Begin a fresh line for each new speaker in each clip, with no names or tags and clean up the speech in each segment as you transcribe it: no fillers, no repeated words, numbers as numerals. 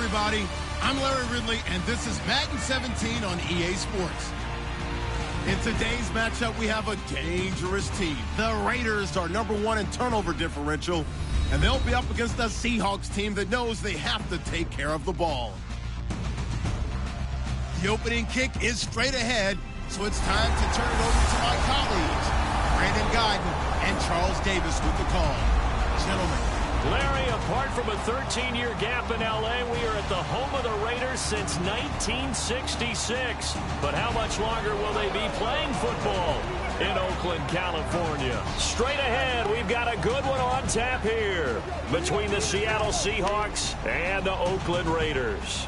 everybody. I'm Larry Ridley, and this is Madden 17 on EA Sports. In today's matchup, we have a dangerous team. The Raiders are #1 in turnover differential, and they'll be up against a Seahawks team that knows they have to take care of the ball. The opening kick is straight ahead, so it's time to turn it over to my colleagues, Brandon Guyton and Charles Davis with the call. Gentlemen.
Larry, apart from a 13-year gap in L.A., we are at the home of the Raiders since 1966. But how much longer will they be playing football in Oakland, California? Straight ahead, we've got a good one on tap here between the Seattle Seahawks and the Oakland Raiders.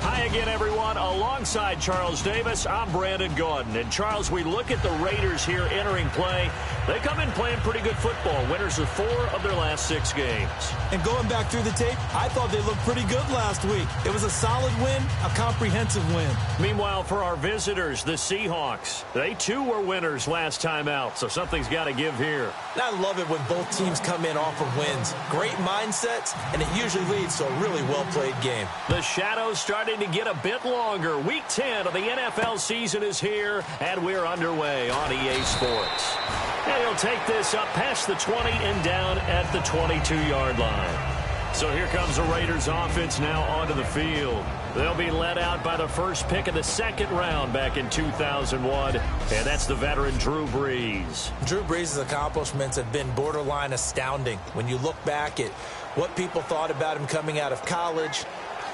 Hi again, everyone. Alongside Charles Davis, I'm Brandon Guyton. And, Charles, we look at the Raiders here entering play. They come in playing pretty good football. Winners of 4 of their last 6 games.
And going back through the tape, I thought they looked pretty good last week. It was a solid win, a comprehensive win.
Meanwhile, for our visitors, the Seahawks, they too were winners last time out, so something's got to give here.
And I love it when both teams come in off of wins. Great mindsets, and it usually leads to a really well-played game.
The shadows starting to get a bit longer. Week 10 of the NFL season is here, and we're underway on EA Sports. And he'll take this up past the 20 and down at the 22-yard line. So here comes the Raiders offense now onto the field. They'll be led out by the first pick of the 2nd round back in 2001, and that's the veteran Drew Brees.
Drew Brees' accomplishments have been borderline astounding. When you look back at what people thought about him coming out of college,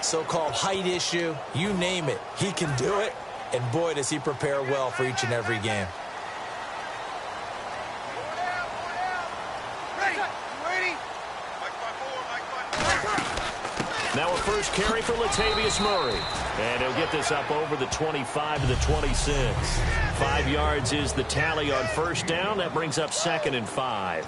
so-called height issue, you name it, he can do it, and boy, does he prepare well for each and every game.
Now a first carry for Latavius Murray. And he'll get this up over the 25 to the 26. 5 yards is the tally on first down. That brings up 2nd and 5.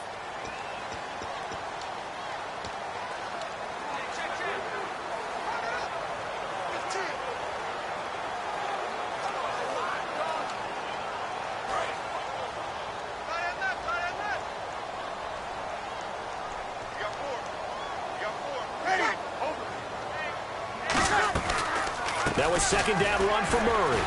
That was 2nd down run for Murray.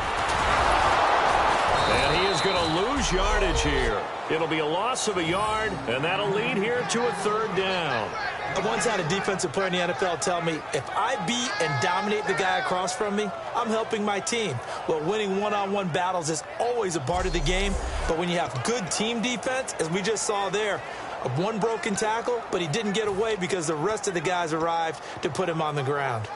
And he is going to lose yardage here. It'll be a loss of a yard, and that'll lead here to a 3rd down.
I once had a defensive player in the NFL tell me, if I beat and dominate the guy across from me, I'm helping my team. Well, winning one-on-one battles is always a part of the game, but when you have good team defense, as we just saw there, one broken tackle, but he didn't get away because the rest of the guys arrived to put him on the ground.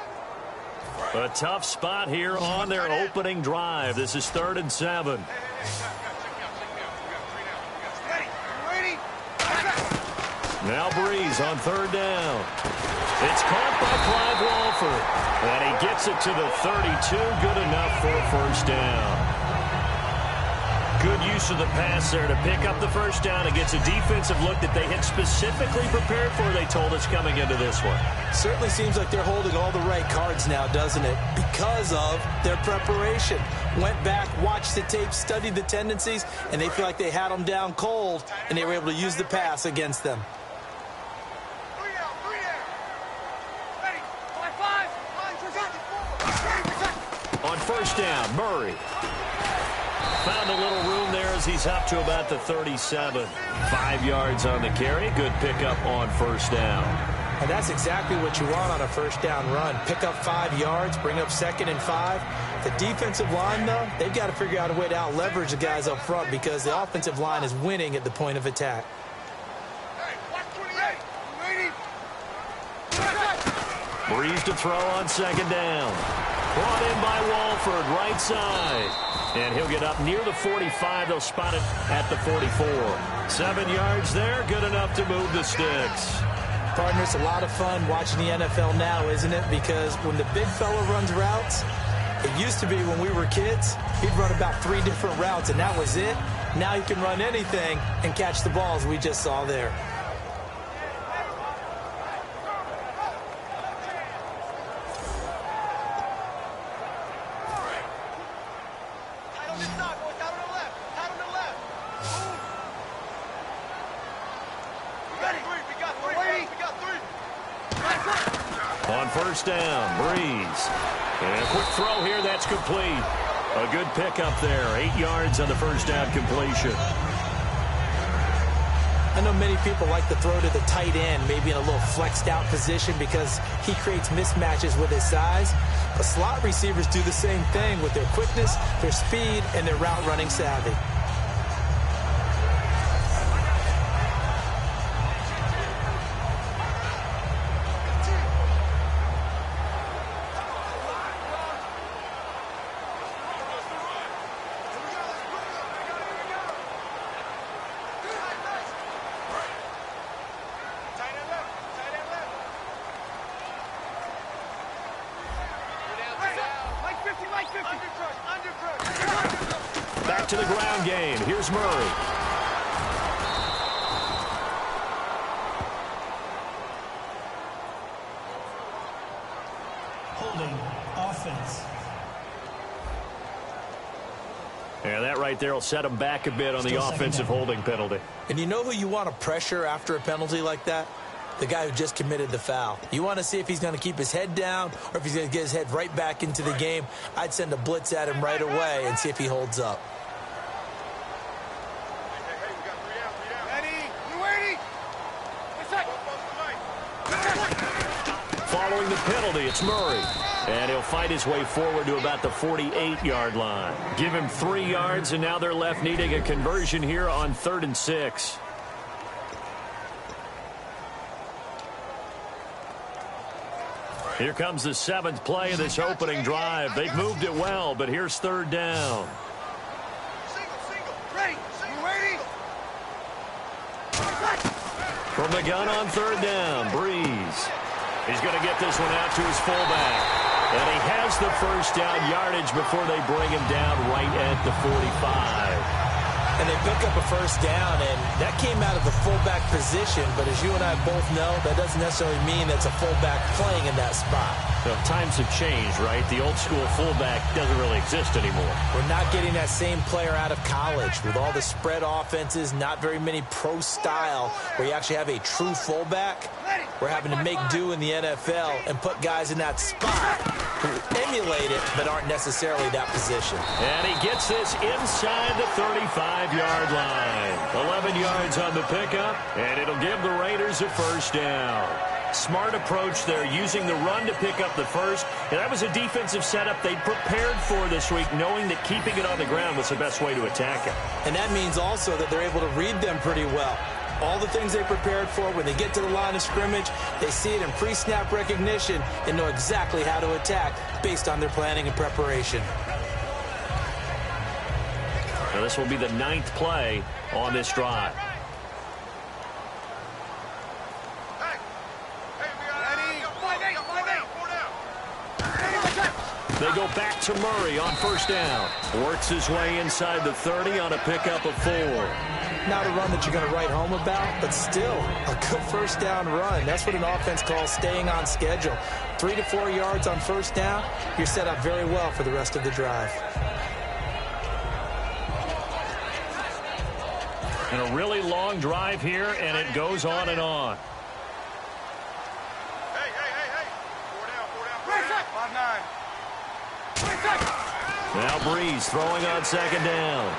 A tough spot here on their opening drive. This is 3rd and 7. Now Brees on 3rd down. It's caught by Clive Walford. And he gets it to the 32. Good enough for a 1st down. Good use of the pass there to pick up the 1st down against a defensive look that they had specifically prepared for, they told us, coming into this one.
Certainly seems like they're holding all the right cards now, doesn't it? Because of their preparation. Went back, watched the tape, studied the tendencies, and they feel like they had them down cold, and they were able to use the pass against them.
On 1st down, Murray. Found a little room there as he's up to about the 37. 5 yards on the carry. Good pickup on 1st down.
And that's exactly what you want on a 1st down run. Pick up 5 yards, bring up 2nd and 5. The defensive line, though, they've got to figure out a way to out-leverage the guys up front because the offensive line is winning at the point of attack.
Brees to throw on 2nd down. Brought in by Walford, right side. And he'll get up near the 45. They'll spot it at the 44. 7 yards there, good enough to move the sticks.
Partner, it's a lot of fun watching the NFL now, isn't it? Because when the big fella runs routes, it used to be when we were kids, he'd run about 3 different routes, and that was it. Now he can run anything and catch the balls we just saw there.
On first down, Breeze. And a quick throw here, that's complete. A good pickup there, 8 yards on the first down completion.
I know many people like to throw to the tight end, maybe in a little flexed out position because he creates mismatches with his size. But slot receivers do the same thing with their quickness, their speed, and their route running savvy.
Back to the ground game. Here's Murray.
Holding offense.
Yeah, that right there will set him back a bit on the offensive holding penalty.
And you know who you want to pressure after a penalty like that? The guy who just committed the foul. You want to see if he's going to keep his head down or if he's going to get his head right back into the game. I'd send a blitz at him right away and see if he holds up.
Following the penalty, it's Murray. And he'll fight his way forward to about the 48-yard line. Give him 3 yards, and now they're left needing a conversion here on 3rd and 6. Here comes the 7th play of this opening drive. They've moved it well, but here's 3rd down. From the gun on 3rd down, Breeze. He's going to get this one out to his fullback. And he has the first down yardage before they bring him down right at the 45.
And they pick up a first down, and that came out of the fullback position. But as you and I both know, that doesn't necessarily mean that's a fullback playing in that spot.
Well, times have changed, right? The old school fullback doesn't really exist anymore.
We're not getting that same player out of college. With all the spread offenses, not very many pro style where you actually have a true fullback. We're having to make do in the NFL and put guys in that spot who emulate it but aren't necessarily that position.
And he gets this inside the 35-yard line. 11 yards on the pickup, and it'll give the Raiders a first down. Smart approach there, using the run to pick up the first. And that was a defensive setup they prepared for this week, knowing that keeping it on the ground was the best way to attack it.
And that means also that they're able to read them pretty well. All the things they prepared for, when they get to the line of scrimmage, they see it in pre-snap recognition and know exactly how to attack based on their planning and preparation.
Now this will be the 9th play on this drive. They go back to Murray on first down. Works his way inside the 30 on a pickup of 4.
Not a run that you're going to write home about, but still a good first down run. That's what an offense calls staying on schedule. 3 to 4 yards on first down, you're set up very well for the rest of the drive.
And a really long drive here, and it goes on and on.
Hey. 4 down. 5-9.
Now Breeze throwing on 2nd down.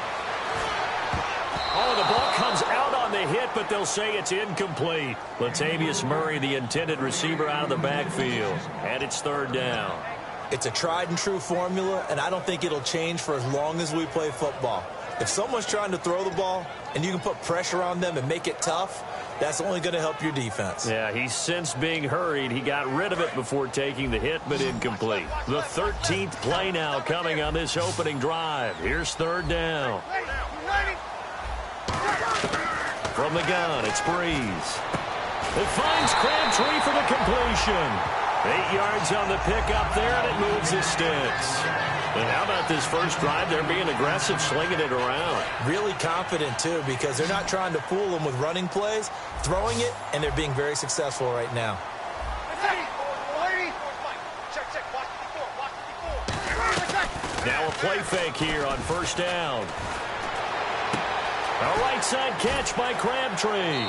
Oh, the ball comes out on the hit, but they'll say it's incomplete. Latavius Murray, the intended receiver, out of the backfield. And it's 3rd down.
It's a tried and true formula, and I don't think it'll change for as long as we play football. If someone's trying to throw the ball and you can put pressure on them and make it tough, that's only going to help your defense.
Yeah, he's since being hurried. He got rid of it before taking the hit, but incomplete. The 13th play now coming on this opening drive. Here's 3rd down. From the gun, it's Breeze. It finds Crabtree for the completion. 8 yards on the pickup there, and it moves the sticks. And how about this first drive? They're being aggressive, slinging it around.
Really confident, too, because they're not trying to fool them with running plays, throwing it, and they're being very successful right now.
Now a play fake here on first down. A right side catch by Crabtree.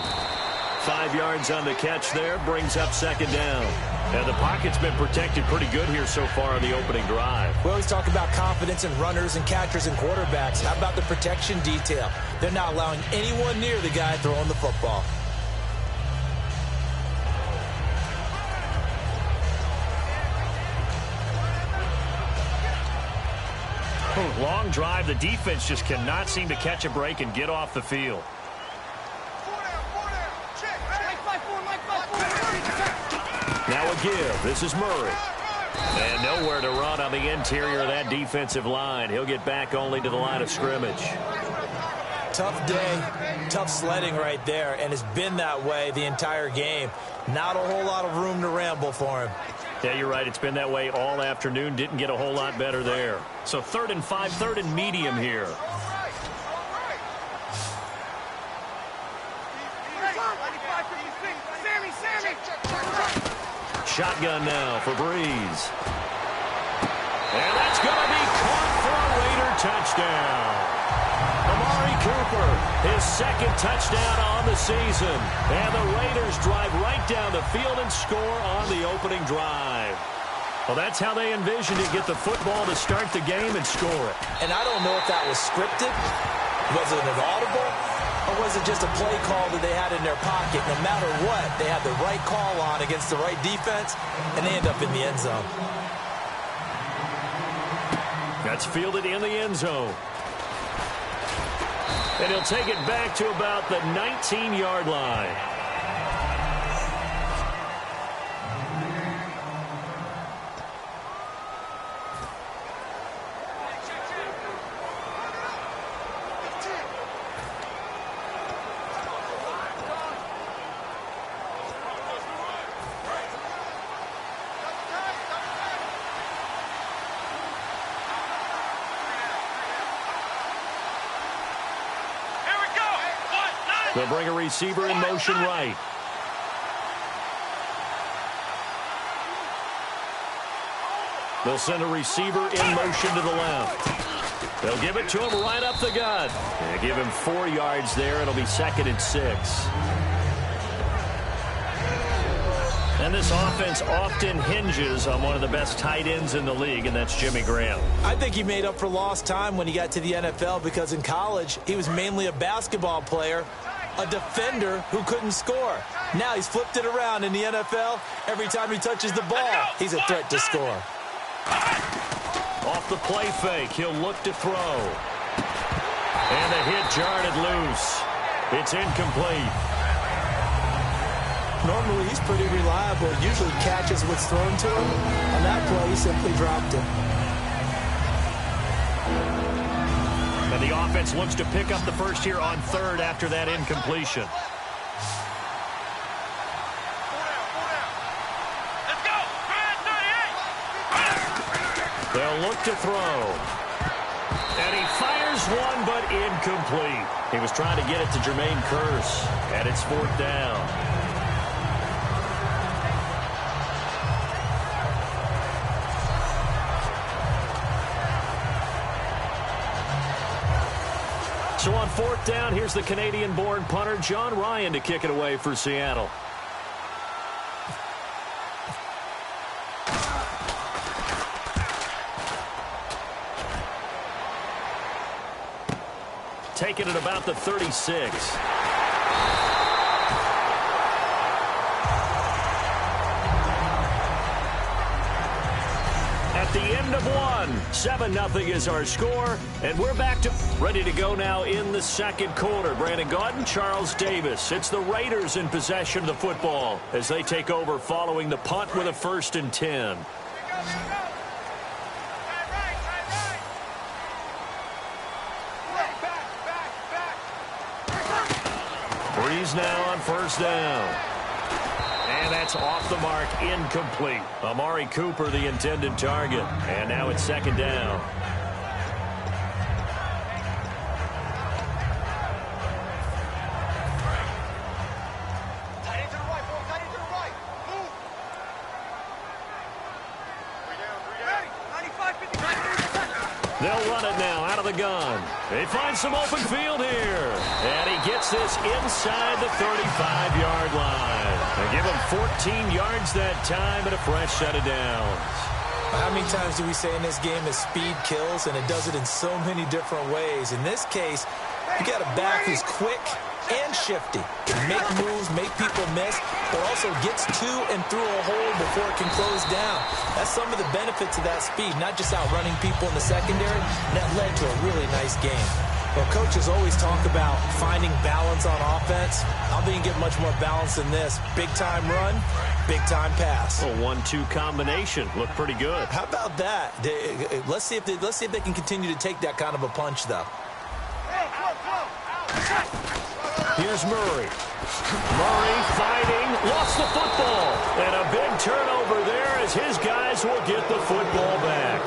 5 yards on the catch there, brings up second down. And the pocket's been protected pretty good here so far on the opening drive.
We always talk about confidence in runners and catchers and quarterbacks. How about the protection detail? They're not allowing anyone near the guy throwing the football.
Long drive. The defense just cannot seem to catch a break and get off the field. Now a give. This is Murray. And nowhere to run on the interior of that defensive line. He'll get back only to the line of scrimmage.
Tough day, tough sledding right there, and it's been that way the entire game. Not a whole lot of room to ramble for him.
Yeah, you're right. It's been that way all afternoon. Didn't get a whole lot better there. So 3rd and 5, 3rd and medium here. Shotgun now for Breeze. And that's going to be caught for a Raider touchdown. Amari Cooper, his 2nd touchdown on the season. And the Raiders drive right down the field and score on the opening drive. Well, that's how they envisioned it, get the football to start the game and score it.
And I don't know if that was scripted. Was it an audible? Or was it just a play call that they had in their pocket? No matter what, they had the right call on against the right defense, and they end up in the end zone.
That's fielded in the end zone. And he'll take it back to about the 19-yard line. They'll bring a receiver in motion right. They'll send a receiver in motion to the left. They'll give it to him right up the gut. They give him 4 yards there. It'll be 2nd and 6. And this offense often hinges on one of the best tight ends in the league, and that's Jimmy Graham.
I think he made up for lost time when he got to the NFL because in college, he was mainly a basketball player, a defender who couldn't score. Now he's flipped it around in the NFL. Every time he touches the ball, he's a threat to score.
Off the play fake, he'll look to throw. And the hit jarred it loose. It's incomplete.
Normally, he's pretty reliable. Usually catches what's thrown to him. On that play, he simply dropped it.
And the offense looks to pick up the first here on 3rd after that incompletion. They'll look to throw. And he fires one, but incomplete. He was trying to get it to Jermaine Kearse. And it's 4th down. So on 4th down, here's the Canadian-born punter, John Ryan, to kick it away for Seattle. Taking it about the 36. At the end of one, 7-0 is our score, and we're back to ready to go now in the 2nd quarter. Brandon Gaudin, Charles Davis. It's the Raiders in possession of the football as they take over following the punt with a 1st and 10. Breeze now on 1st down. And that's off the mark, incomplete. Amari Cooper, the intended target. And now it's 2nd down. They'll run it now out of the gun. They find some open field here. And he gets this inside the 35-yard line. They give him 14 yards that time and a fresh set of downs.
How many times do we say in this game that speed kills, and it does it in so many different ways? In this case, you got a back who's quick and shifty. Can make moves, make people miss, but also gets to and through a hole before it can close down. That's some of the benefits of that speed, not just outrunning people in the secondary, and that led to a really nice game. Well, coaches always talk about finding balance on offense. I don't think you get much more balance than this. Big-time run, big-time pass.
A 1-2 combination. Looked pretty good.
How about that? Let's see if they can continue to take that kind of a punch, though.
Here's Murray. Murray fighting, lost the football. And a big turnover there as his guys will get the football back.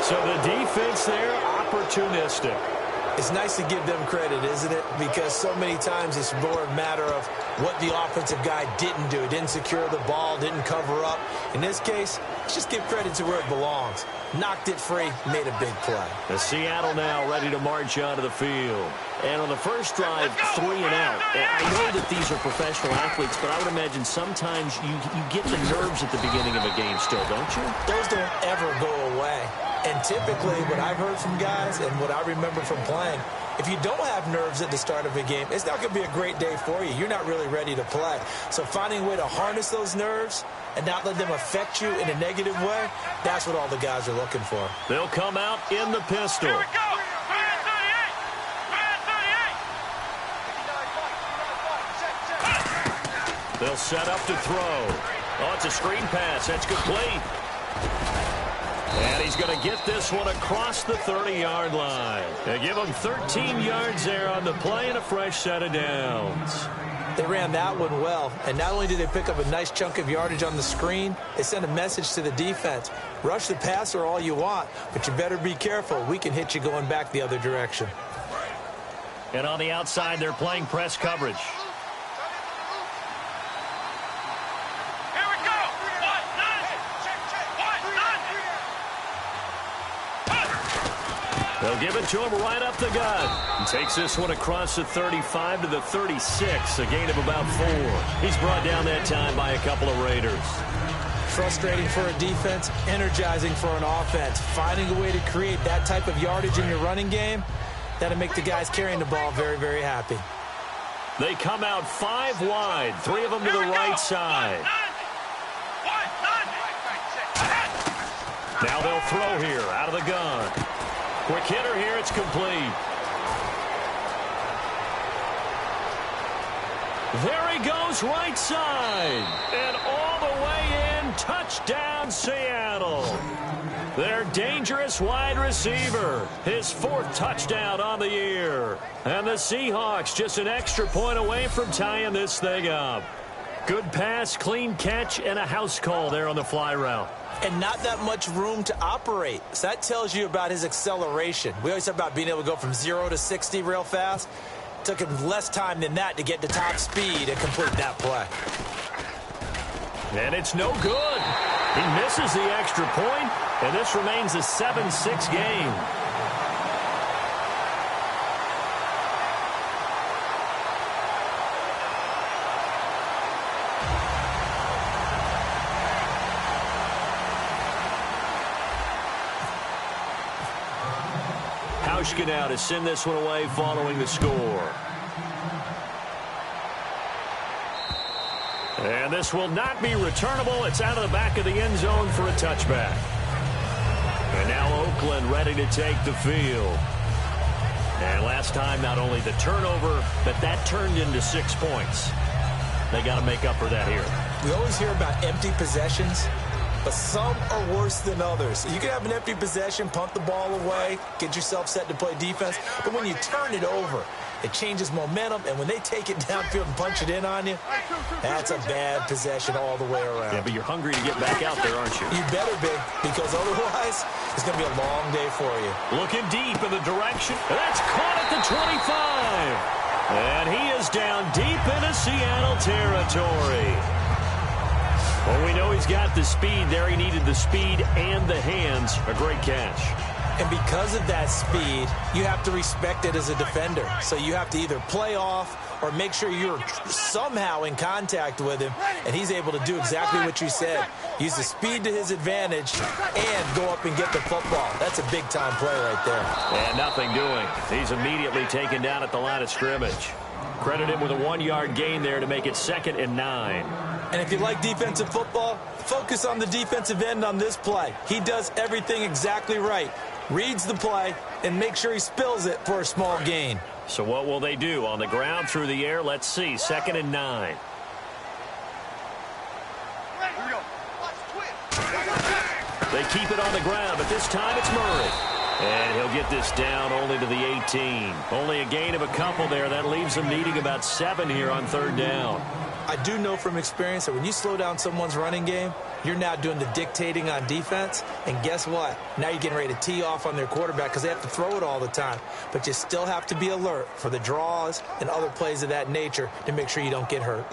So the defense there, opportunistic.
It's nice to give them credit, isn't it? Because so many times it's more a matter of what the offensive guy didn't do. Didn't secure the ball, didn't cover up. In this case, let's just give credit to where it belongs. Knocked it free, made a big play.
The Seattle now ready to march onto the field. And on the first drive, 3 and out. And I know that these are professional athletes, but I would imagine sometimes you get the nerves at the beginning of a game still, don't you?
Those don't ever go away. And typically, what I've heard from guys and what I remember from playing, if you don't have nerves at the start of a game, it's not going to be a great day for you. You're not really ready to play. So finding a way to harness those nerves and not let them affect you in a negative way, that's what all the guys are looking for.
They'll come out in the pistol.
Here we go.
They'll set up to throw. Oh, it's a screen pass. That's complete. And he's going to get this one across the 30-yard line. They give him 13 yards there on the play and a fresh set of downs.
They ran that one well, and not only did they pick up a nice chunk of yardage on the screen, they sent a message to the defense. Rush the passer all you want, but you better be careful. We can hit you going back the other direction.
And on the outside, they're playing press coverage. They'll give it to him right up the gut. And takes this one across the 35 to the 36, a gain of about 4. He's brought down that time by a couple of Raiders.
Frustrating for a defense, energizing for an offense. Finding a way to create that type of yardage in your running game, that'll make the guys carrying the ball very, very happy.
They come out 5 wide, 3 of them to the right side. Now they'll throw here out of the gun. Quick hitter here, it's complete. There he goes, right side. And all the way in, touchdown Seattle. Their dangerous wide receiver, his 4th touchdown on the year. And the Seahawks just an extra point away from tying this thing up. Good pass, clean catch, and a house call there on the fly route.
And not that much room to operate. So that tells you about his acceleration. We always talk about being able to go from 0 to 60 real fast. It took him less time than that to get to top speed and complete that play.
And it's no good. He misses the extra point, and this remains a 7-6 game. Now to send this one away following the score. And this will not be returnable. It's out of the back of the end zone for a touchback. And now Oakland ready to take the field. And last time, not only the turnover, but that turned into 6 points. They got to make up for that here.
We always hear about empty possessions, but some are worse than others. You can have an empty possession, punt the ball away, get yourself set to play defense. But when you turn it over, it changes momentum. And when they take it downfield and punch it in on you, that's a bad possession all the way around.
Yeah, but you're hungry to get back out there, aren't you?
You better be, because otherwise it's going to be a long day for you.
Looking deep in the direction. That's caught at the 25. And he is down deep into Seattle territory. Well, we know he's He's got the speed there. He needed the speed and the hands. A great catch.
And because of that speed, you have to respect it as a defender. So you have to either play off or make sure you're somehow in contact with him, and he's able to do exactly what you said. Use the speed to his advantage and go up and get the football. That's a big-time play right there.
And nothing doing. He's immediately taken down at the line of scrimmage. Credit him with a 1-yard gain there to make it 2nd and 9.
And if you like defensive football, focus on the defensive end on this play. He does everything exactly right. Reads the play and make sure he spills it for a small gain.
So what will they do? On the ground, through the air? Let's see. 2nd and 9. They keep it on the ground, but this time it's Murray. And he'll get this down only to the 18. Only a gain of a couple there. That leaves them needing about 7 here on 3rd down.
I do know from experience that when you slow down someone's running game, you're now doing the dictating on defense. And guess what? Now you're getting ready to tee off on their quarterback because they have to throw it all the time. But you still have to be alert for the draws and other plays of that nature to make sure you don't get hurt.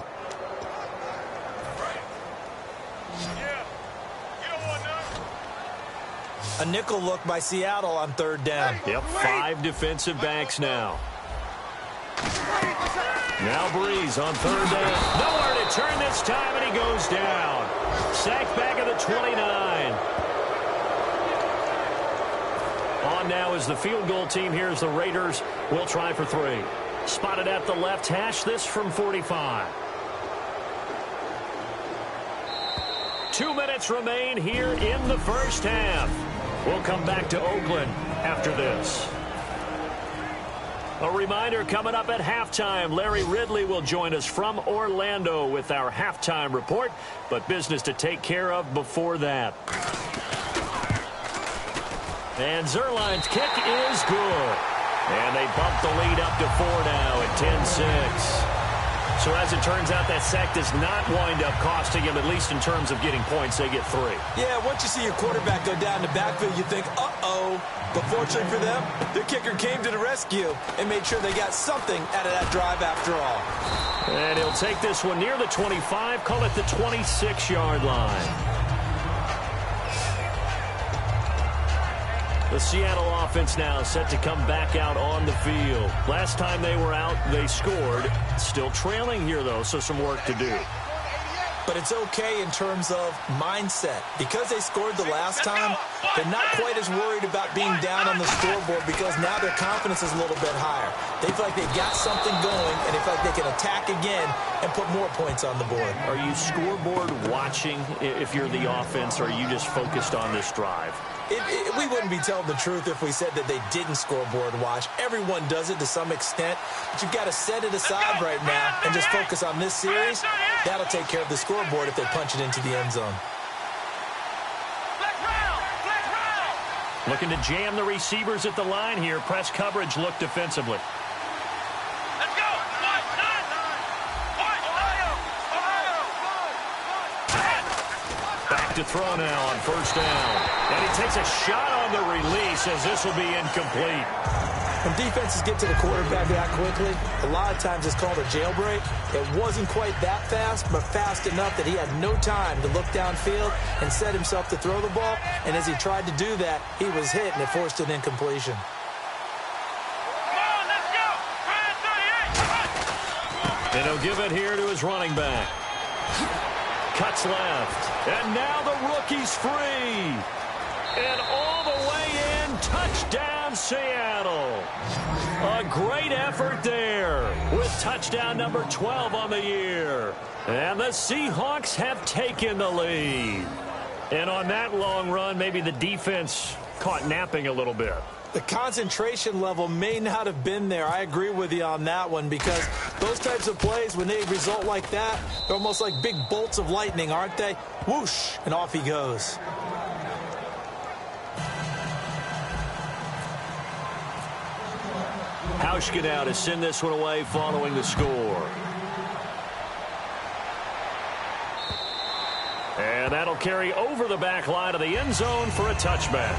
A nickel look by Seattle on 3rd down.
Yep, 5 defensive backs now. Now Breeze on 3rd down. Nowhere to turn this time, and he goes down. Sacked back at the 29. On now is the field goal team. Here's the Raiders. Will try for 3. Spotted at the left hash. This from 45. 2 minutes remain here in the first half. We'll come back to Oakland after this. A reminder, coming up at halftime, Larry Ridley will join us from Orlando with our halftime report, but business to take care of before that. And Zerline's kick is good. And they bump the lead up to 4 now at 10-6. So as it turns out, that sack does not wind up costing him, at least in terms of getting points. They get 3.
Yeah, once you see your quarterback go down the backfield, you think, uh-oh. But fortunately for them, the kicker came to the rescue and made sure they got something out of that drive after all.
And he'll take this one near the 25, call it the 26-yard line. The Seattle offense now set to come back out on the field. Last time they were out, they scored. Still trailing here, though, so some work to do.
But it's okay in terms of mindset. Because they scored the last time, they're not quite as worried about being down on the scoreboard because now their confidence is a little bit higher. They feel like they've got something going, and they feel like they can attack again and put more points on the board.
Are you scoreboard watching if you're the offense, or are you just focused on this drive?
We wouldn't be telling the truth if we said that they didn't scoreboard watch. Everyone does it to some extent, but you've got to set it aside right now and just focus on this series. That'll take care of the scoreboard if they punch it into the end zone.
Looking to jam the receivers at the line here. Press coverage look defensively. Back to throw now on 1st down. And he takes a shot on the release as this will be incomplete.
When defenses get to the quarterback that quickly, a lot of times it's called a jailbreak. It wasn't quite that fast, but fast enough that he had no time to look downfield and set himself to throw the ball. And as he tried to do that, he was hit, and it forced an incompletion.
And he'll give it here to his running back. Cuts left. And now the rookie's free. And all the way in, touchdown Seattle. A great effort there with touchdown number 12 on the year. And the Seahawks have taken the lead. And on that long run, maybe the defense caught napping a little bit.
The concentration level may not have been there. I agree with you on that one because those types of plays, when they result like that, they're almost like big bolts of lightning, aren't they? Whoosh, and off he goes.
Hauschka now to send this one away following the score. And that'll carry over the back line of the end zone for a touchback.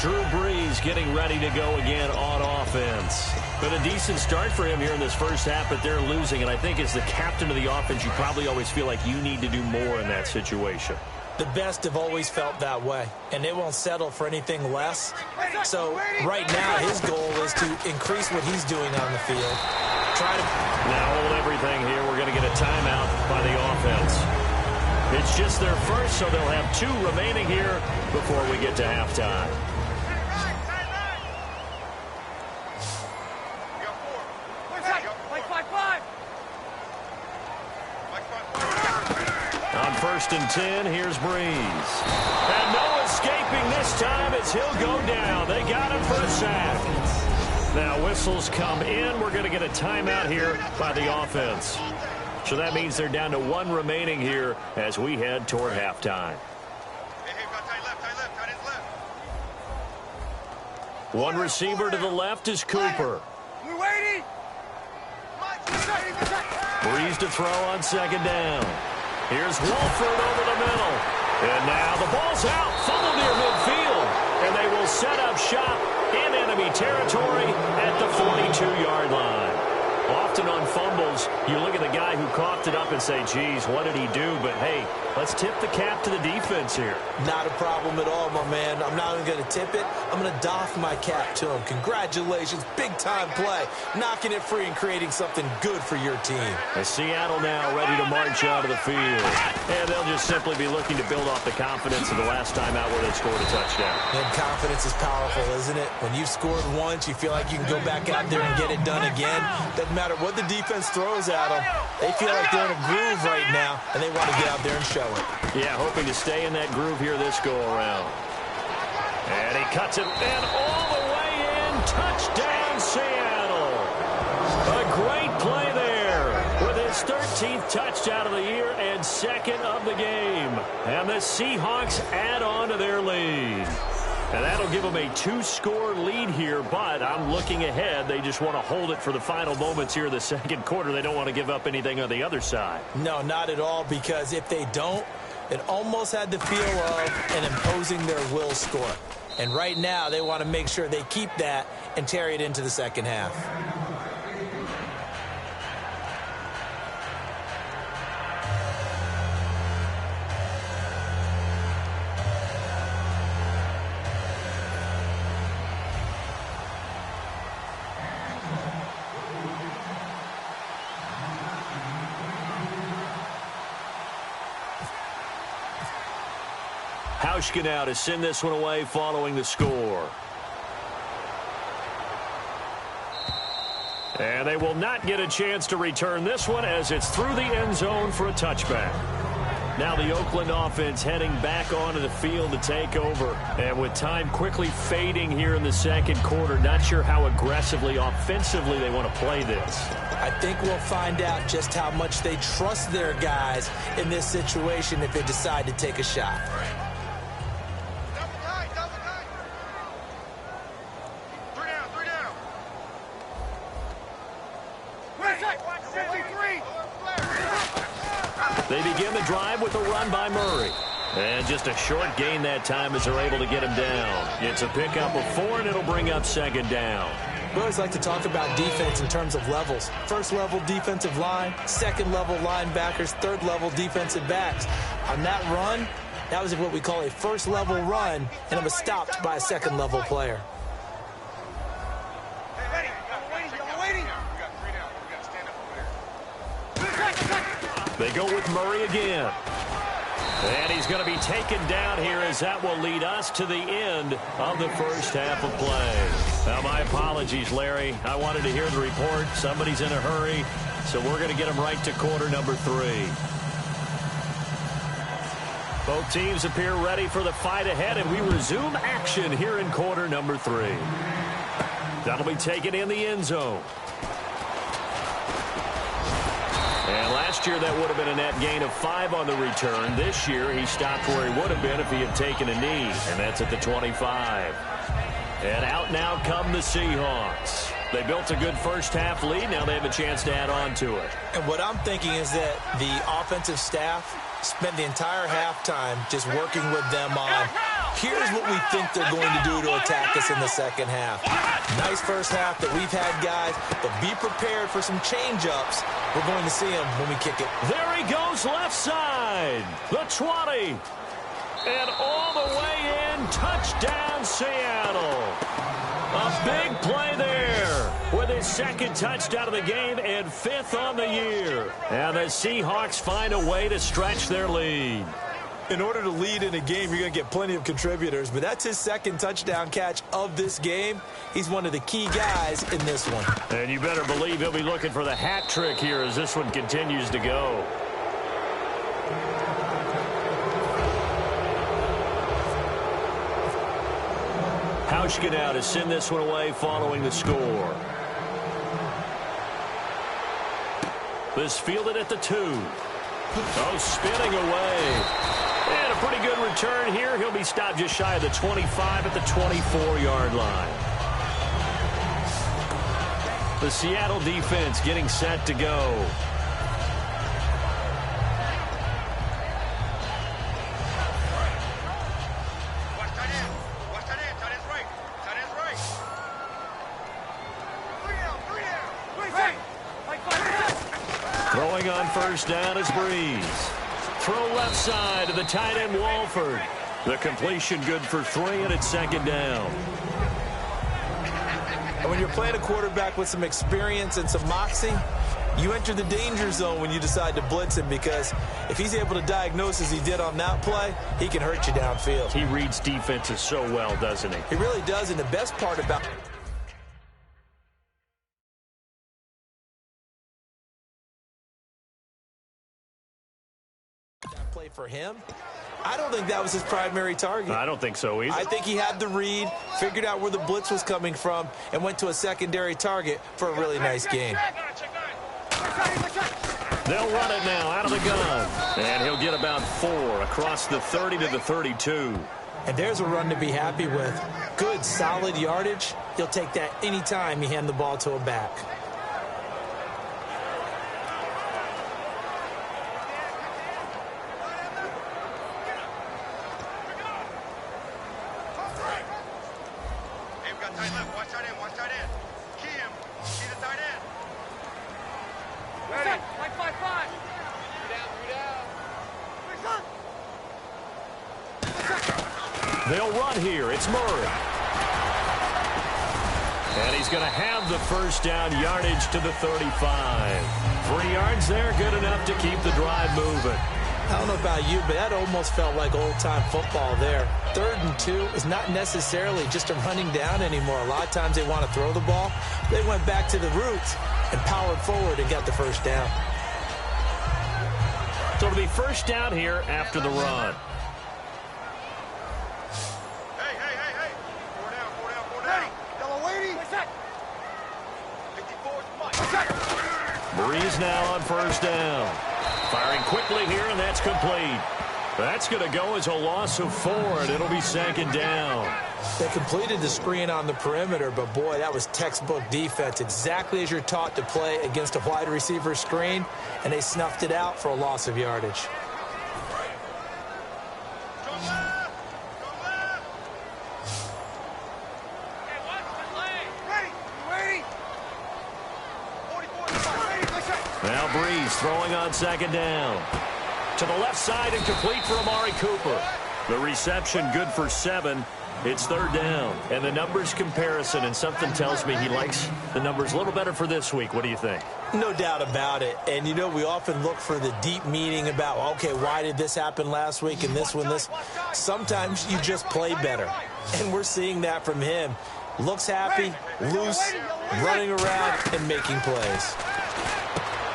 Drew Brees getting ready to go again on offense. Been a decent start for him here in this first half, but they're losing. And I think as the captain of the offense, you probably always feel like you need to do more in that situation.
The best have always felt that way, and they won't settle for anything less. So right now, his goal is to increase what he's doing on the field.
Now hold everything here. We're going to get a timeout by the offense. It's just their first, so they'll have 2 remaining here before we get to halftime. On 1st and 10, here's Brees. And no escaping this time as he'll go down. They got him for a sack. Now whistles come in. We're going to get a timeout here by the offense. So that means they're down to 1 remaining here as we head toward halftime. One receiver to the left is Cooper.
We're waiting.
Brees to throw on 2nd down. Here's Wolford over the middle. And now the ball's out. Funneled near midfield. And they will set up shop in enemy territory at the 42-yard line. Often on fumbles, you look at the guy who coughed it up and say, geez, what did he do? But, hey, let's tip the cap to the defense here.
Not a problem at all, my man. I'm not even going to tip it. I'm going to doff my cap to him. Congratulations. Big-time play. Knocking it free and creating something good for your team.
And Seattle now ready to march out of the field. And they'll just simply be looking to build off the confidence of the last time out where they scored a touchdown.
And confidence is powerful, isn't it? When you've scored once, you feel like you can go back out there and get it done again. Doesn't matter what the defense throws at them. They feel like they're in a groove right now, and they want to get out there and show it.
Yeah, hoping to stay in that groove here this go-around. And he cuts it, and all the way in, touchdown Seattle. A great play there with his 13th touchdown of the year and 2nd of the game. And the Seahawks add on to their lead. And that'll give them a 2-score lead here, but I'm looking ahead. They just want to hold it for the final moments here in the 2nd quarter. They don't want to give up anything on the other side.
No, not at all, because if they don't, it almost had the feel of an imposing their will score. And right now, they want to make sure they keep that and carry it into the 2nd half.
Hauschka now to send this one away following the score. And they will not get a chance to return this one as it's through the end zone for a touchback. Now the Oakland offense heading back onto the field to take over. And with time quickly fading here in the 2nd quarter, not sure how aggressively, offensively they want to play this.
I think we'll find out just how much they trust their guys in this situation if they decide to take a shot.
They begin the drive with a run by Murray. And just a short gain that time as they're able to get him down. It's a pickup of 4, and it'll bring up 2nd down.
We always like to talk about defense in terms of levels. 1st level defensive line, 2nd level linebackers, 3rd level defensive backs. On that run, that was what we call a 1st level run, and it was stopped by a 2nd level player.
They go with Murray again. And he's going to be taken down here as that will lead us to the end of the first half of play. Now, my apologies, Larry. I wanted to hear the report. Somebody's in a hurry, so we're going to get him right to quarter number 3. Both teams appear ready for the fight ahead, and we resume action here in quarter number 3. That'll be taken in the end zone. And last year, that would have been a net gain of 5 on the return. This year, he stopped where he would have been if he had taken a knee, and that's at the 25. And out now come the Seahawks. They built a good first half lead. Now they have a chance to add on to it.
And what I'm thinking is that the offensive staff spent the entire halftime just working with them on Here's what we think they're going to do to attack us in the second half. Nice first half that we've had, guys, but be prepared for some change-ups. We're going to see them when we kick it.
There he goes left side. The 20. And all the way in. Touchdown, Seattle. A big play there with his second touchdown of the game and 5th on the year. And the Seahawks find a way to stretch their lead.
In order to lead in a game, you're going to get plenty of contributors, but that's his second touchdown catch of this game. He's one of the key guys in this one.
And you better believe he'll be looking for the hat trick here as this one continues to go. Hauschka now to send this one away following the score. This fielded at the 2. Oh, spinning away. And a pretty good return here. He'll be stopped just shy of the 25 at the 24-yard line. The Seattle defense getting set to go. Throwing on first down is Breeze. Throw left side to the tight end, Walford. The completion good for 3, and it's second down.
And when you're playing a quarterback with some experience and some moxie, you enter the danger zone when you decide to blitz him, because if he's able to diagnose as he did on that play, he can hurt you downfield.
He reads defenses so well, doesn't he?
He really does, and the best part about that play for him, I don't think that was his primary target.
I don't think so either.
I think he had the read, figured out where the blitz was coming from, and went to a secondary target for a really nice gain.
They'll run it now out of the gun. And he'll get about 4 across the 30 to the 32.
And there's a run to be happy with. Good, solid yardage. He'll take that anytime you hand the ball to a back.
They'll run here. It's Murray. And he's going to have the first down, yardage to the 35. 3 yards there, good enough to keep the drive moving.
I don't know about you, but that almost felt like old-time football there. 3rd and 2 is not necessarily just a running down anymore. A lot of times they want to throw the ball. They went back to the roots and powered forward and got the first down.
So it'll be first down here after the run. Breeze now on first down. Firing quickly here, and that's complete. That's going to go as a loss of 4, and it'll be second down.
They completed the screen on the perimeter, but, boy, that was textbook defense, exactly as you're taught to play against a wide receiver screen, and they snuffed it out for a loss of yardage.
Now Breeze throwing on second down. To the left side and complete for Amari Cooper. The reception good for 7. It's 3rd down. And the numbers comparison, and something tells me he likes the numbers a little better for this week. What do you think?
No doubt about it. And, you know, we often look for the deep meaning about, okay, why did this happen last week and this one, this. Sometimes you just play better. And we're seeing that from him. Looks happy, loose, running around, and making plays.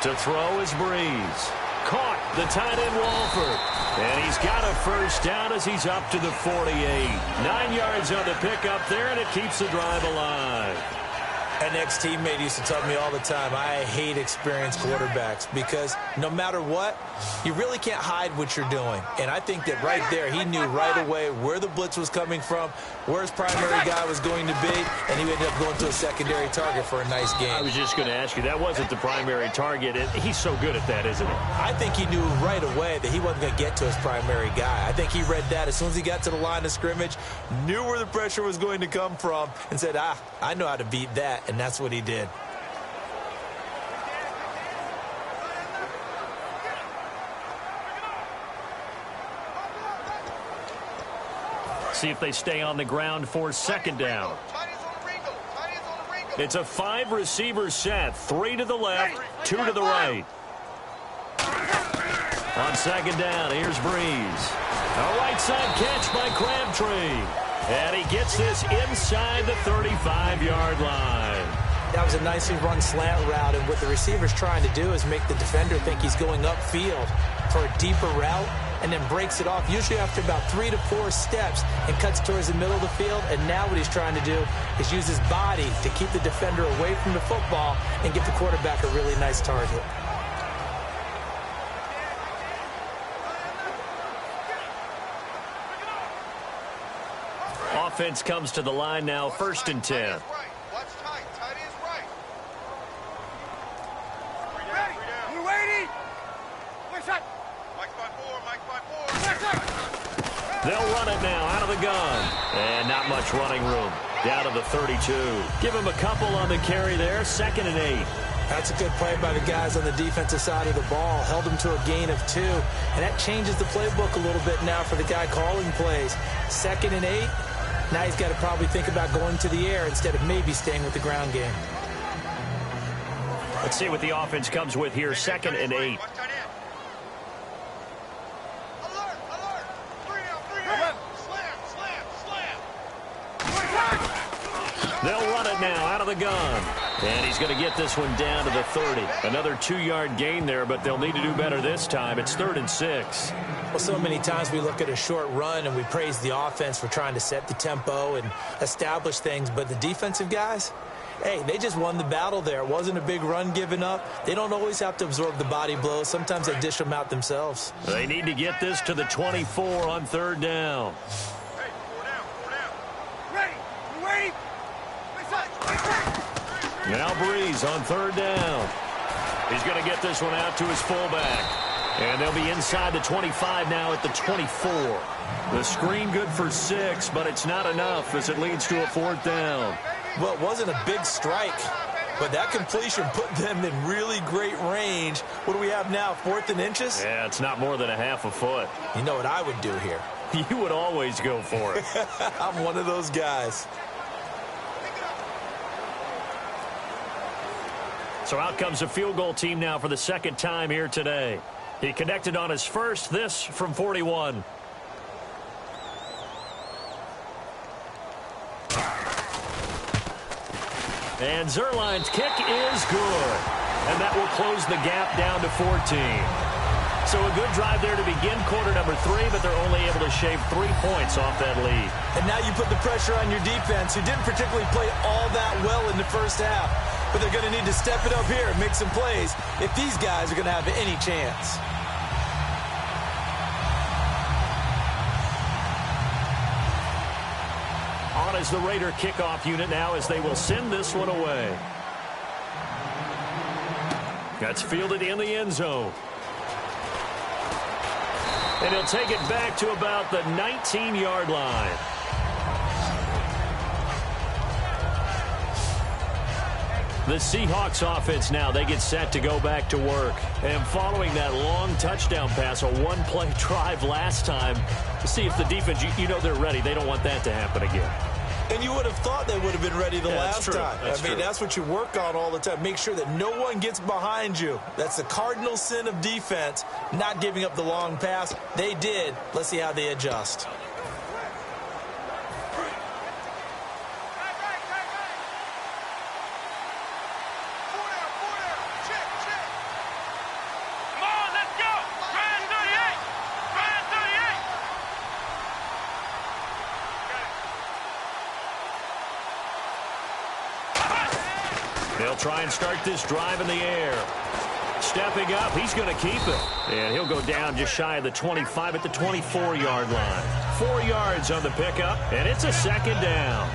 To throw is Breeze. Caught the tight end Walford. And he's got a first down as he's up to the 48. 9 yards on the pickup there, and it keeps the drive alive.
An ex-teammate used to tell me all the time, I hate experienced quarterbacks because no matter what, you really can't hide what you're doing. And I think that right there, he knew right away where the blitz was coming from, where his primary guy was going to be, and he ended up going to a secondary target for a nice game.
I was just going to ask you, that wasn't the primary target. He's so good at that, isn't he?
I think he knew right away that he wasn't going to get to his primary guy. I think he read that as soon as he got to the line of scrimmage, knew where the pressure was going to come from, and said, I know how to beat that. And that's what he did.
See if they stay on the ground for second down. It's a 5-receiver set. 3 to the left, 2 to the right. On second down, here's Breeze. A right side catch by Crabtree. And he gets this inside the 35-yard line.
That was a nicely run slant route, and what the receiver's trying to do is make the defender think he's going upfield for a deeper route and then breaks it off, usually after about 3 to 4 steps, and cuts towards the middle of the field. And now what he's trying to do is use his body to keep the defender away from the football and give the quarterback a really nice target.
Offense comes to the line now, 1st and 10. They'll run it now out of the gun. And not much running room. Down to the 32. Give him a couple on the carry there. 2nd and 8.
That's a good play by the guys on the defensive side of the ball. Held them to a gain of 2. And that changes the playbook a little bit now for the guy calling plays. 2nd and 8. Now he's got to probably think about going to the air instead of maybe staying with the ground game.
Let's see what the offense comes with here. 2nd and 8. They'll run it now out of the gun. And he's going to get this one down to the 30. Another 2-yard gain there, but they'll need to do better this time. It's 3rd and 6.
Well, so many times we look at a short run and we praise the offense for trying to set the tempo and establish things. But the defensive guys, hey, they just won the battle there. It wasn't a big run given up. They don't always have to absorb the body blows. Sometimes they dish them out themselves.
They need to get this to the 24 on 3rd down. Now Breeze on 3rd down. He's going to get this one out to his fullback. And they'll be inside the 25 now at the 24. The screen good for 6, but it's not enough as it leads to a 4th down.
Well, it wasn't a big strike, but that completion put them in really great range. What do we have now, 4th and inches?
Yeah, it's not more than a half a foot.
You know what I would do here?
You would always go for it.
I'm one of those guys.
So out comes a field goal team now for the 2nd time here today. He connected on his first, this from 41. And Zerline's kick is good. And that will close the gap down to 14. So a good drive there to begin quarter number 3, but they're only able to shave 3 points off that lead.
And now you put the pressure on your defense, who didn't particularly play all that well in the first half. But they're going to need to step it up here and make some plays if these guys are going to have any chance.
On is the Raider kickoff unit now as they will send this one away. That's fielded in the end zone. And he'll take it back to about the 19-yard line. The Seahawks offense now, they get set to go back to work. And following that long touchdown pass, a one-play drive last time, to see if the defense, you know they're ready. They don't want that to happen again.
And you would have thought they would have been ready the last time.
I mean,
that's what you work on all the time. Make sure that no one gets behind you. That's the cardinal sin of defense, not giving up the long pass. They did. Let's see how they adjust.
They'll try and start this drive in the air. Stepping up, he's going to keep it. And he'll go down just shy of the 25 at the 24-yard line. 4 yards on the pickup, and it's a second down.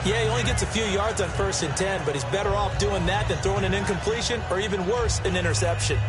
Yeah, he only gets a few yards on 1st and 10, but he's better off doing that than throwing an incompletion or even worse, an interception.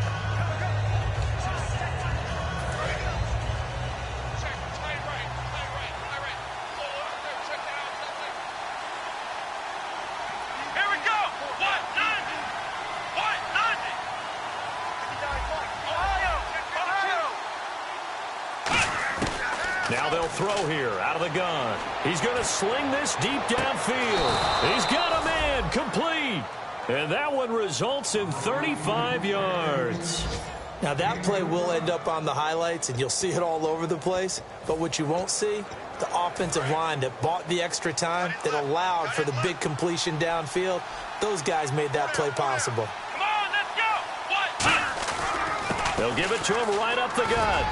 Now they'll throw here out of the gun. He's going to sling this deep downfield. He's got a man complete. And that one results in 35 yards.
Now that play will end up on the highlights, and you'll see it all over the place. But what you won't see, the offensive line that bought the extra time, that allowed for the big completion downfield, those guys made that play possible.
Come on, let's go.
They'll give it to him right up the gut.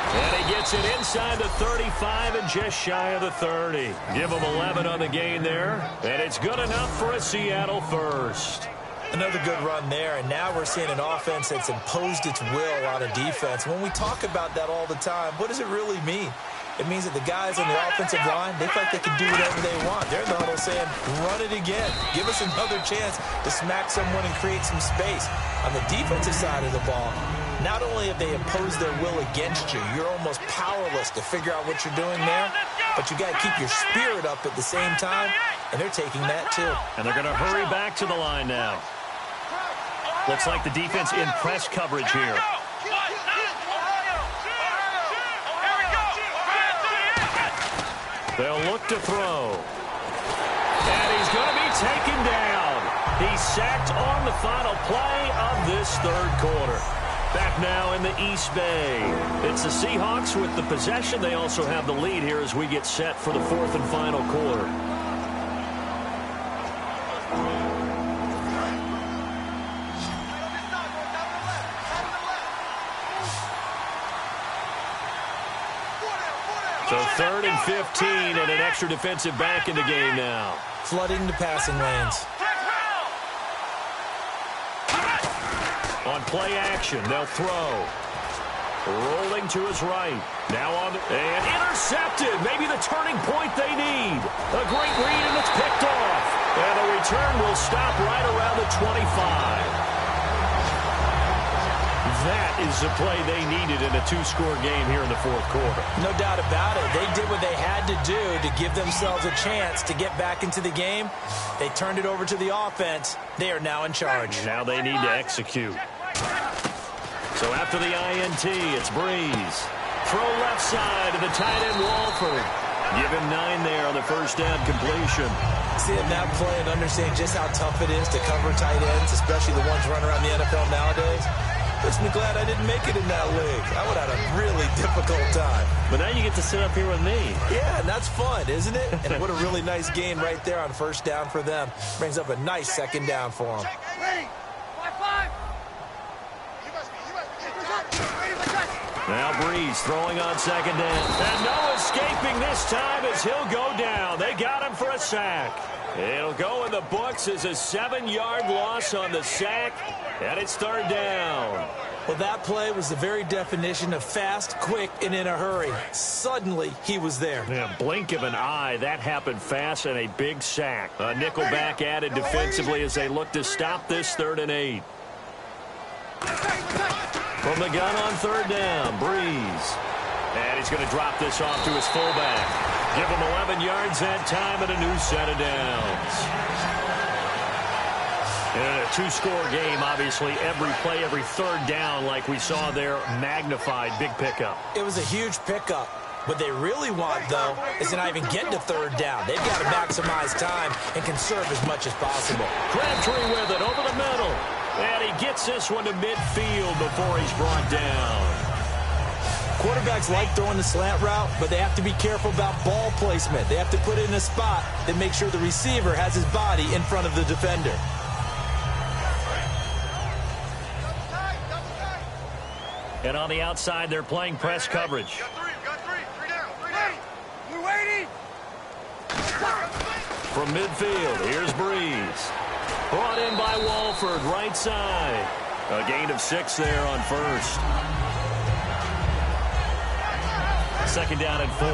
And he gets it inside the 35 and just shy of the 30. Give him 11 on the gain there. And it's good enough for a Seattle first.
Another good run there, and now we're seeing an offense that's imposed its will on a defense. When we talk about that all the time, what does it really mean? It means that the guys on the offensive line, they feel like they can do whatever they want. They're in the huddle saying, run it again. Give us another chance to smack someone and create some space. On the defensive side of the ball, not only have they imposed their will against you, you're almost powerless to figure out what you're doing there, but you got to keep your spirit up at the same time, and they're taking that too.
And they're going to hurry back to the line now. Looks like the defense in press coverage here. They'll look to throw. And he's going to be taken down. He's sacked on the final play of this third quarter. Back now in the East Bay. It's the Seahawks with the possession. They also have the lead here as we get set for the fourth and final quarter. So 3rd and 15 and an extra defensive back in the game now.
Flooding the passing lanes.
On play action, they'll throw. Rolling to his right. Now on, and intercepted. Maybe the turning point they need. A great read, and it's picked off. And the return will stop right around the 25. That is the play they needed in a two-score game here in the fourth quarter.
No doubt about it. They did what they had to do to give themselves a chance to get back into the game. They turned it over to the offense. They are now in charge.
Now they need to execute. So after the INT, it's Breeze. Throw left side to the tight end, Walford. Give him 9 there on the first down completion.
Seeing that play and understanding just how tough it is to cover tight ends, especially the ones running around the NFL nowadays, makes me glad I didn't make it in that league. I would have had a really difficult time.
But now you get to sit up here with me.
Yeah, and that's fun, isn't it? And what a really nice gain right there on first down for them. Brings up a nice second down for them.
Now Breeze throwing on second down. And no escaping this time as he'll go down. They got him for a sack. It'll go in the books as a 7-yard loss on the sack. And it's third down.
Well, that play was the very definition of fast, quick, and in a hurry. Suddenly, he was there.
Yeah, blink of an eye. That happened fast and a big sack. A nickelback added defensively as they look to stop this 3rd and 8. From the gun on third down, Breeze. And he's going to drop this off to his fullback. Give him 11 yards that time and a new set of downs. In a two-score game, obviously, every play, every third down, like we saw there, magnified, big pickup.
It was a huge pickup. What they really want, though, is to not even get to third down. They've got to maximize time and conserve as much as possible.
Crabtree with it over the middle. And he gets this one to midfield before he's brought down.
Quarterbacks like throwing the slant route, but they have to be careful about ball placement. They have to put it in a spot that makes sure the receiver has his body in front of the defender.
And on the outside, they're playing press coverage.
Got three down. We're waiting.
From midfield, here's Breeze. Brought in by Walford, right side. A gain of 6 there on first. Second down and 4.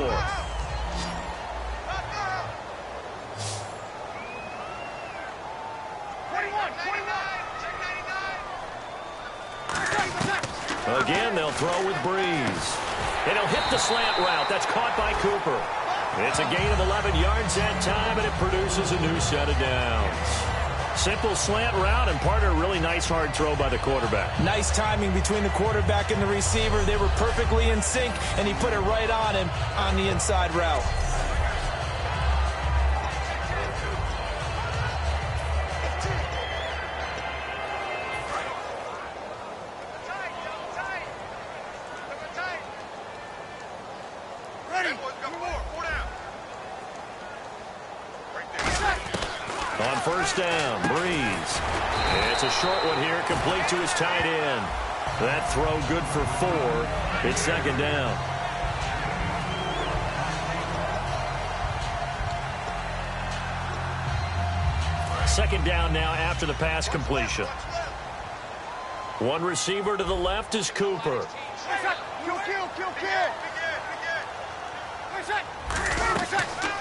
Again, they'll throw with Breeze. And he'll hit the slant route. That's caught by Cooper. It's a gain of 11 yards that time, and it produces a new set of downs. Simple slant route, and partner, a really nice hard throw by the quarterback.
Nice timing between the quarterback and the receiver. They were perfectly in sync, and he put it right on him on the inside route.
On first down, Breeze. It's a short one here, complete to his tight end. That throw good for 4. It's second down. Second down now after the pass completion. One receiver to the left is Cooper.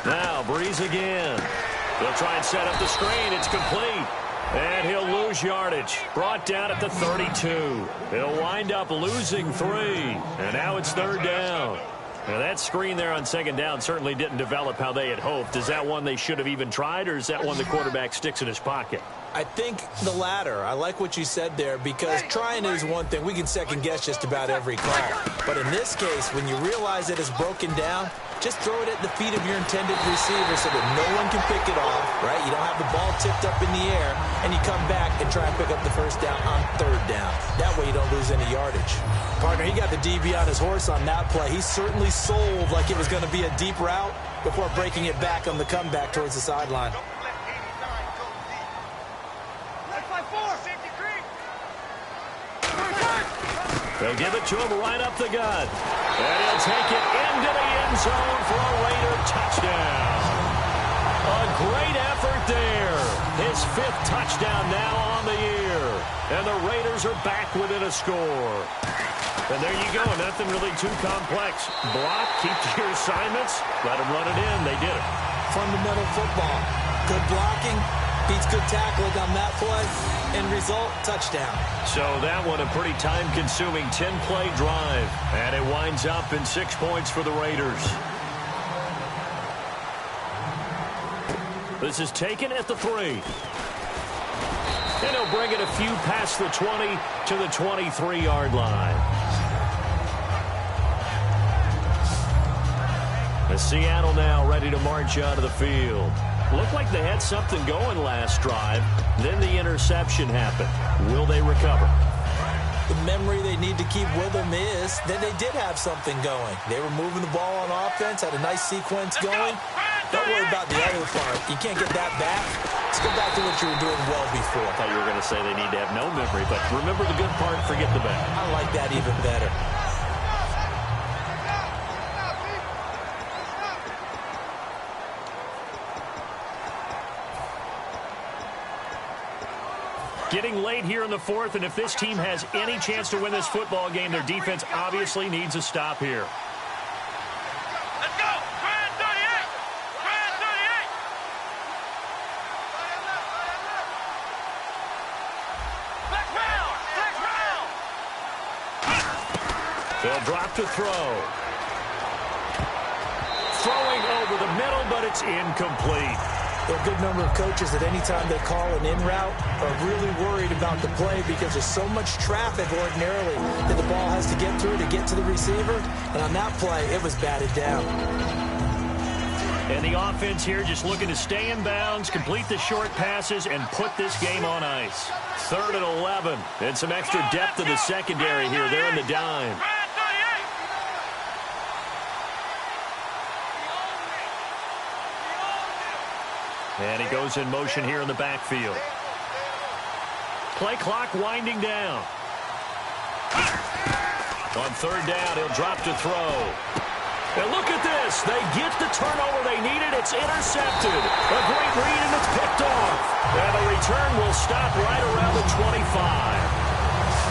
Now Breeze again. They'll try and set up the screen. It's complete. And he'll lose yardage. Brought down at the 32. He'll wind up losing 3. And now it's third down. Now that screen there on second down certainly didn't develop how they had hoped. Is that one they should have even tried, or is that one the quarterback sticks in his pocket?
I think the latter. I like what you said there, because trying is one thing. We can second guess just about every call. But in this case, when you realize it is broken down, just throw it at the feet of your intended receiver so that no one can pick it off, right? You don't have the ball tipped up in the air, and you come back and try and pick up the first down on third down. That way you don't lose any yardage. Partner, he got the DB on his horse on that play. He certainly sold like it was going to be a deep route before breaking it back on the comeback towards the sideline.
They'll give it to him right up the gut. And he'll take it into the end zone for a Raider touchdown. A great effort there. His 5th touchdown now on the year. And the Raiders are back within a score. And there you go. Nothing really too complex. Block, keep to your assignments, let them run it in. They did it.
Fundamental football. Good blocking beats good tackling on that play. End result, touchdown.
So that one a pretty time-consuming 10-play drive. And it winds up in 6 points for the Raiders. This is taken at the 3. And he'll bring it a few past the 20 to the 23-yard line. The Seattle now ready to march out of the field. Looked like they had something going last drive. Then the interception happened. Will they recover?
The memory they need to keep with them is that they did have something going. They were moving the ball on offense, had a nice sequence going. Don't worry about the other part. You can't get that back. Let's go back to what you were doing well before.
I thought you were going to say they need to have no memory, but remember the good part, forget the bad.
I like that even better.
Getting late here in the 4th, and if this team has any chance to win this football game, their defense obviously needs a stop here.
Let's go! Grand 38! Grand 38! Back round! Back round!
They'll drop to throw. Throwing over the middle, but it's incomplete.
There are a good number of coaches that anytime they call an in route are really worried about the play because there's so much traffic ordinarily that the ball has to get through to get to the receiver. And on that play, it was batted down.
And the offense here just looking to stay in bounds, complete the short passes, and put this game on ice. 3rd and 11. And some extra depth in the secondary here. They're in the dime. And he goes in motion here in the backfield. Play clock winding down. On 3rd down, he'll drop to throw. And look at this. They get the turnover they needed. It's intercepted. A great read, and it's picked off. And the return will stop right around the 25.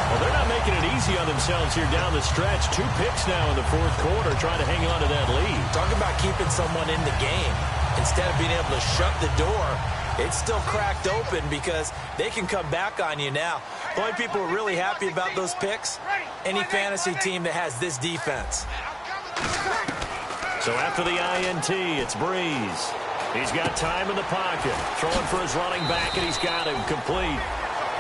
Well, they're not making it easy on themselves here down the stretch. 2 picks now in the fourth quarter, trying to hang on to that lead.
Talk about keeping someone in the game. Instead of being able to shut the door, it's still cracked open because they can come back on you now. The only people who are really happy about those picks, any fantasy team that has this defense.
So after the INT, it's Breeze. He's got time in the pocket. Throwing for his running back, and he's got him complete.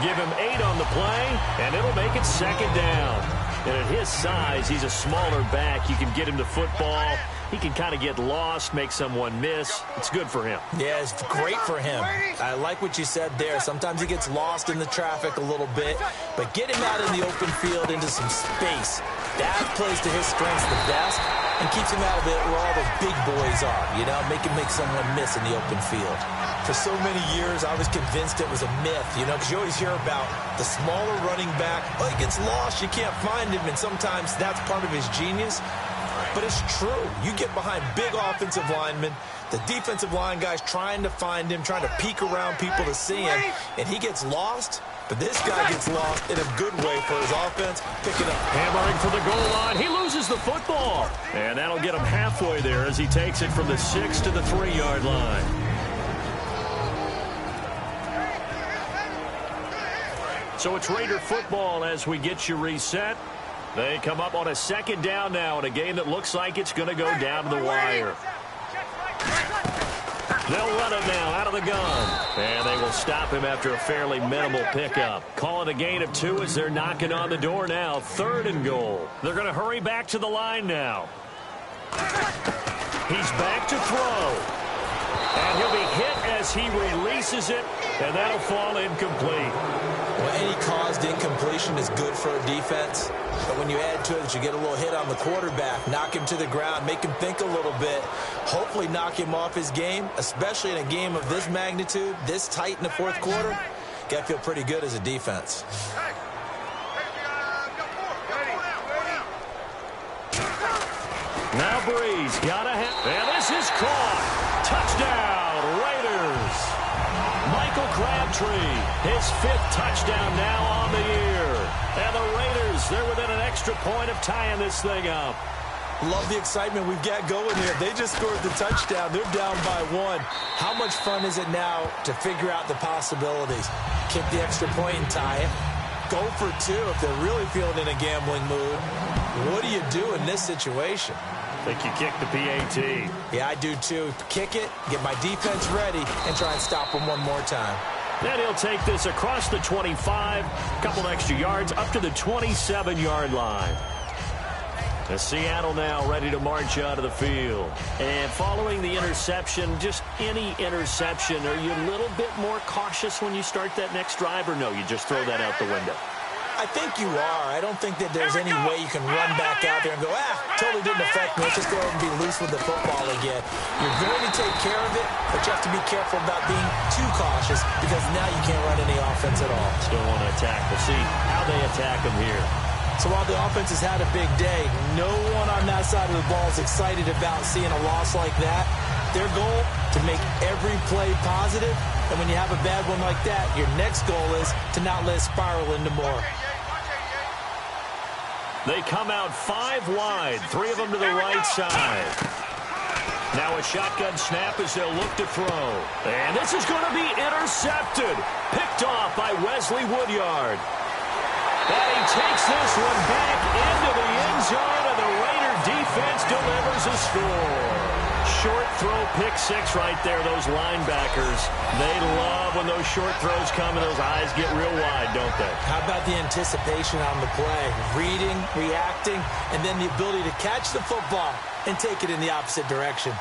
Give him 8 on the play, and it'll make it second down. And at his size, he's a smaller back. You can get him to football. He can kind of get lost, make someone miss. It's good for him.
Yeah, it's great for him. I like what you said there. Sometimes he gets lost in the traffic a little bit, but get him out in the open field into some space. That plays to his strengths the best and keeps him out of it where all the big boys are, you know, make someone miss in the open field. For so many years, I was convinced it was a myth, you know, because you always hear about the smaller running back. Oh, he gets lost, you can't find him, and sometimes that's part of his genius. But it's true. You get behind big offensive linemen, the defensive line guy's trying to find him, trying to peek around people to see him, and he gets lost. But this guy gets lost in a good way for his offense, picking up.
Hammering for the goal line. He loses the football. And that'll get him halfway there as he takes it from the 6 to the 3-yard line. So it's Raider football as we get you reset. They come up on a second down now in a game that looks like it's going to go down to the wire. They'll run it now out of the gun. And they will stop him after a fairly minimal pickup. Call it a gain of 2 as they're knocking on the door now. 3rd and goal. They're going to hurry back to the line now. He's back to throw. And he'll be hit as he releases it. And that'll fall incomplete.
Well, any caused incompletion is good for a defense. But when you add to it that you get a little hit on the quarterback, knock him to the ground, make him think a little bit, hopefully knock him off his game, especially in a game of this magnitude, this tight in the fourth quarter, got to feel pretty good as a defense.
Now Breeze got a hit. And this is caught. Touchdown, Raiders. Michael Crabtree, his 5th touchdown now on the year. And the Raiders, they're within an extra point of tying this thing up.
Love the excitement we've got going here. They just scored the touchdown. They're down by 1. How much fun is it now to figure out the possibilities? Kick the extra point and tie it. Go for 2 if they're really feeling in a gambling mood. What do you do in this situation?
I think you kick the PAT.
Yeah, I do too. Kick it, get my defense ready, and try and stop them one more time.
Then he'll take this across the 25, a couple extra yards, up to the 27-yard line. The Seattle now ready to march out of the field. And following the interception, just any interception, are you a little bit more cautious when you start that next drive, or no, you just throw that out the window?
I think you are. I don't think that there's any way you can run back out there and go, totally didn't affect me. Let's just go ahead and be loose with the football again. You're going to take care of it, but you have to be careful about being too cautious because now you can't run any offense at all.
Still want to attack. We'll see how they attack them here.
So while the offense has had a big day, no one on that side of the ball is excited about seeing a loss like that. Their goal, to make every play positive, and when you have a bad one like that, your next goal is to not let it spiral into more.
They come out 5 wide, 3 of them to the right side. Now a shotgun snap as they'll look to throw. And this is going to be intercepted. Picked off by Wesley Woodyard. And he takes this one back into the end zone, and the Raider defense delivers a score. Short throw, pick 6 right there. Those linebackers, they love when those short throws come and those eyes get real wide, don't they?
How about the anticipation on the play? Reading, reacting, and then the ability to catch the football and take it in the opposite direction.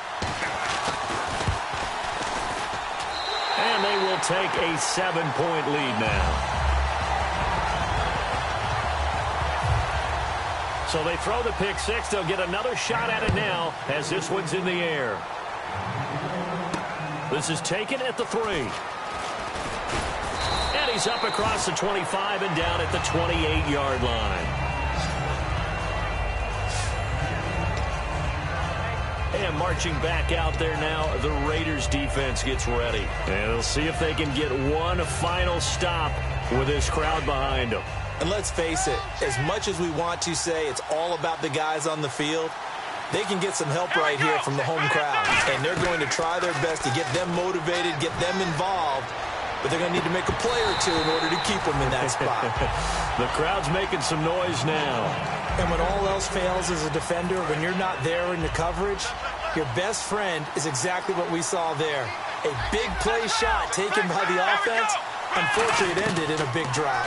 And they will take a 7-point lead now. So they throw the pick 6. They'll get another shot at it now as this one's in the air. This is taken at the 3. And he's up across the 25 and down at the 28-yard line. time marching back out there now. The Raiders defense gets ready. And they'll see if they can get one final stop with this crowd behind them.
And let's face it, as much as we want to say it's all about the guys on the field, they can get some help right here from the home crowd. And they're going to try their best to get them motivated, get them involved. But they're going to need to make a play or two in order to keep them in that spot.
The crowd's making some noise now.
And when all else fails as a defender, when you're not there in the coverage, your best friend is exactly what we saw there. A big play shot taken by the offense. Unfortunately, it ended in a big drop.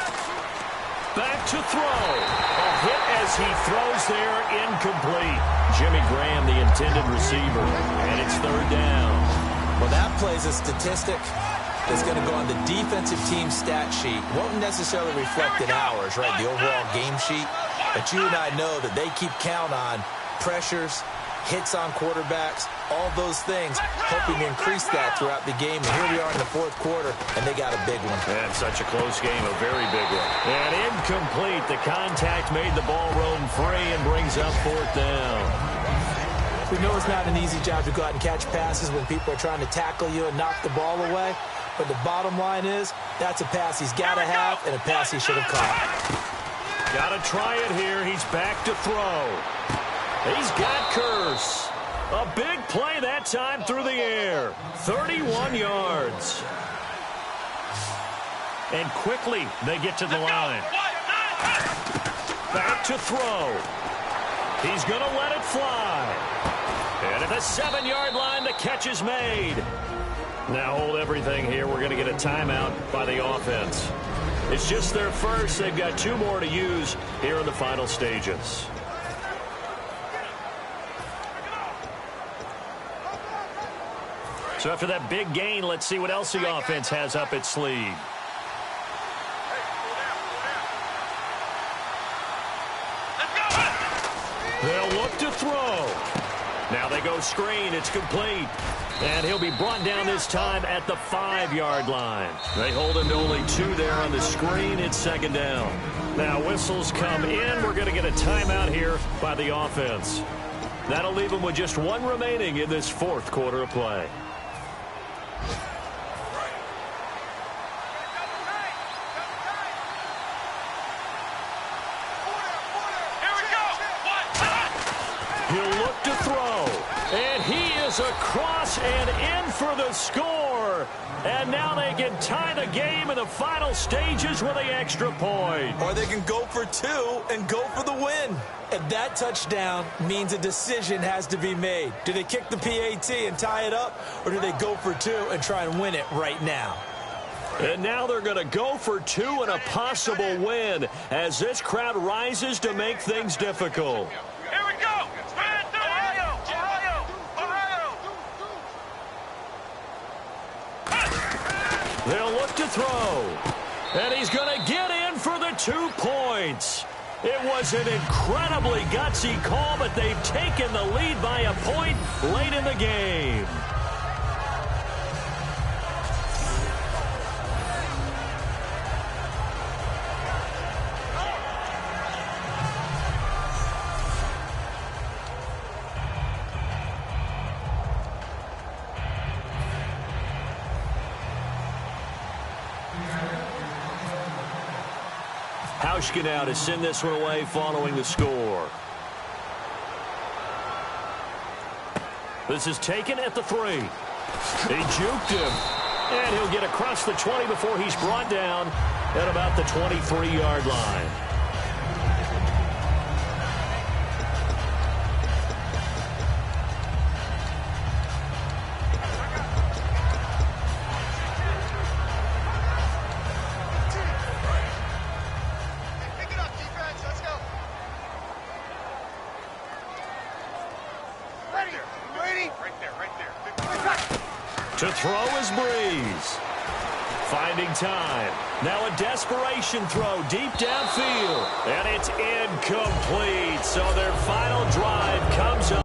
Back to throw. A hit as he throws there, incomplete. Jimmy Graham, the intended receiver, and it's third down.
Well, that plays a statistic that's going to go on the defensive team stat sheet. Won't necessarily reflect in ours, right, the overall game sheet. But you and I know that they keep count on pressures, hits on quarterbacks, all those things, hoping to increase that throughout the game. And here we are in the fourth quarter, and they got a big one.
And such a close game, a very big one. And incomplete. The contact made the ball roam free and brings up fourth down.
We know it's not an easy job to go out and catch passes when people are trying to tackle you and knock the ball away. But the bottom line is, that's a pass he's got to have and a pass he should have caught.
Got to try it here. He's back to throw. He's got Curse. A big play that time through the air. 31 yards. And quickly they get to the line. Back to throw. He's going to let it fly. And at the 7-yard line, the catch is made. Now hold everything here. We're going to get a timeout by the offense. It's just their first. They've got 2 more to use here in the final stages. So after that big gain, let's see what else the offense has up its sleeve. They'll look to throw. Now they go screen. It's complete. And he'll be brought down this time at the 5-yard line. They hold him to only 2 there on the screen. It's second down. Now whistles come in. We're going to get a timeout here by the offense. That'll leave them with just 1 remaining in this fourth quarter of play. He'll look to throw. And he is across and in for the score. And now they can tie the game in the final stages with the extra point.
Or they can go for 2 and go for the win. And that touchdown means a decision has to be made. Do they kick the PAT and tie it up? Or do they go for 2 and try and win it right now?
And now they're going to go for 2 and a possible win as this crowd rises to make things difficult.
Here we go. Ohio.
They'll look to throw. And he's going to get in for the 2 points. It was an incredibly gutsy call, but they've taken the lead by a point late in the game. Hauschka now to send this one away following the score. This is taken at the 3. He juked him. And he'll get across the 20 before he's brought down at about the 23-yard line. To throw is Breeze. Finding time. Now a desperation throw deep downfield. And it's incomplete. So their final drive comes up.